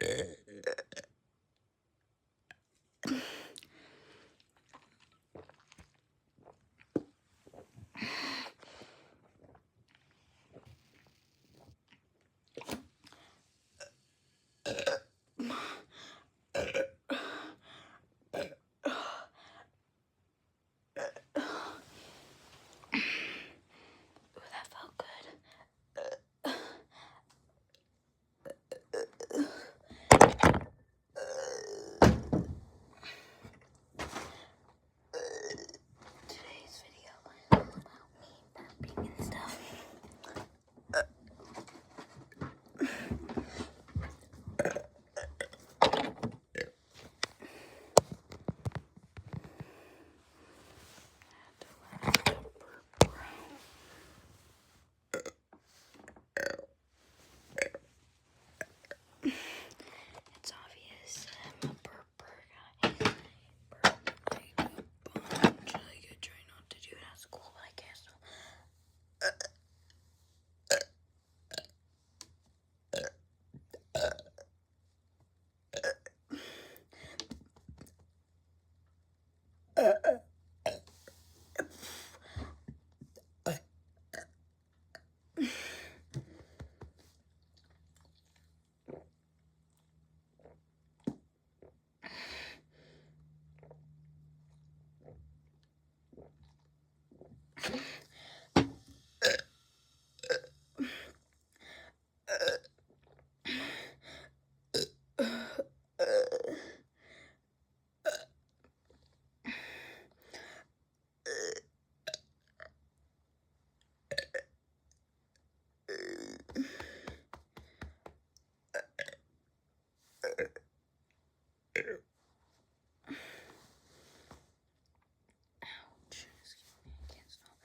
That felt good. Today's video is all about me burping and stuff. It's obvious I'm a burper, guys. Burp like a bunch. Like I try not to do it at school, but I can't. So. Ouch. Excuse me, I can't stop.